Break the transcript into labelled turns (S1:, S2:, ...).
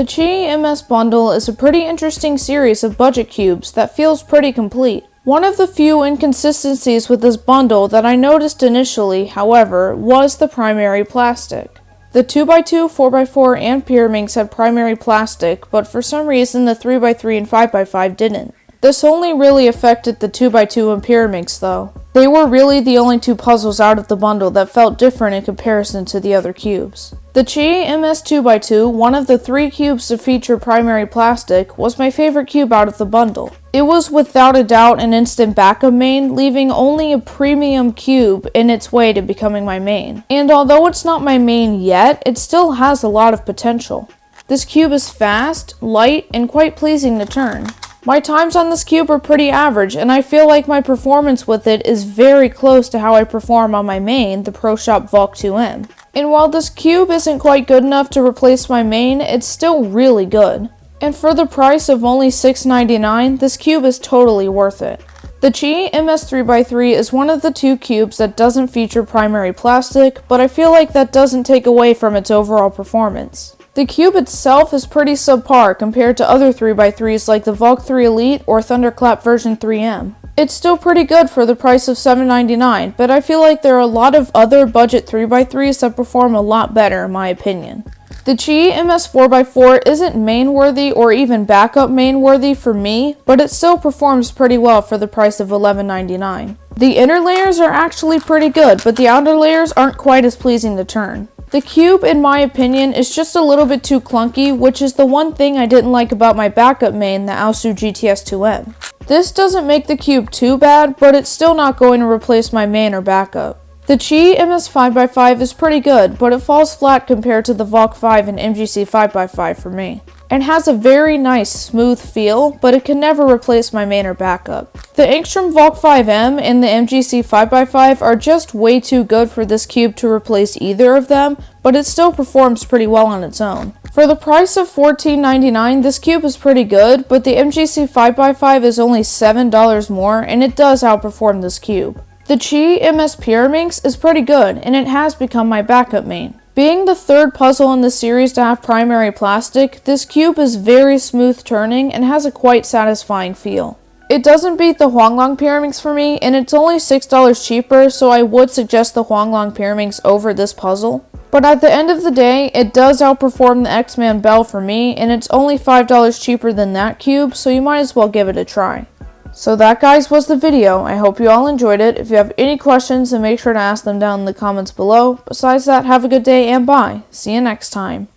S1: The Qiyi MS bundle is a pretty interesting series of budget cubes that feels pretty complete. One of the few inconsistencies with this bundle that I noticed initially, however, was the primary plastic. The 2x2, 4x4, and Pyraminx had primary plastic, but for some reason the 3x3 and 5x5 didn't. This only really affected the 2x2 and Pyraminx though. They were really the only two puzzles out of the bundle that felt different in comparison to the other cubes. The Qiyi MS 2x2, one of the 3 cubes to feature primary plastic, was my favorite cube out of the bundle. It was without a doubt an instant backup main, leaving only a premium cube in its way to becoming my main. And although it's not my main yet, it still has a lot of potential. This cube is fast, light, and quite pleasing to turn. My times on this cube are pretty average, and I feel like my performance with it is very close to how I perform on my main, the ProShop Valk 2M. And while this cube isn't quite good enough to replace my main, it's still really good. And for the price of only $6.99, this cube is totally worth it. The Qiyi MS 3x3 is one of the 2 cubes that doesn't feature primary plastic, but I feel like that doesn't take away from its overall performance. The cube itself is pretty subpar compared to other 3x3s like the Valk 3 Elite or Thunderclap version 3M. It's still pretty good for the price of $7.99, but I feel like there are a lot of other budget 3x3s that perform a lot better in my opinion. The Qiyi MS 4x4 isn't main worthy or even backup main worthy for me, but it still performs pretty well for the price of $11.99. The inner layers are actually pretty good, but the outer layers aren't quite as pleasing to turn. The cube, in my opinion, is just a little bit too clunky, which is the one thing I didn't like about my backup main, the Aosu GTS 2M. This doesn't make the cube too bad, but it's still not going to replace my main or backup. The Qiyi MS 5x5 is pretty good, but it falls flat compared to the Valk 5 and MGC 5x5 for me. It has a very nice, smooth feel, but it can never replace my main or backup. The Angstrom Valk 5M and the MGC 5x5 are just way too good for this cube to replace either of them, but it still performs pretty well on its own. For the price of $14.99, this cube is pretty good, but the MGC 5x5 is only $7 more, and it does outperform this cube. The Qiyi MS Pyraminx is pretty good, and it has become my backup main. Being the 3rd puzzle in the series to have primary plastic, this cube is very smooth turning and has a quite satisfying feel. It doesn't beat the Huanglong Pyraminx for me, and it's only $6 cheaper, so I would suggest the Huanglong Pyraminx over this puzzle. But at the end of the day, it does outperform the X-Man Bell for me, and it's only $5 cheaper than that cube, so you might as well give it a try. So that, guys, was the video. I hope you all enjoyed it. If you have any questions, then make sure to ask them down in the comments below. Besides that, have a good day and bye. See you next time.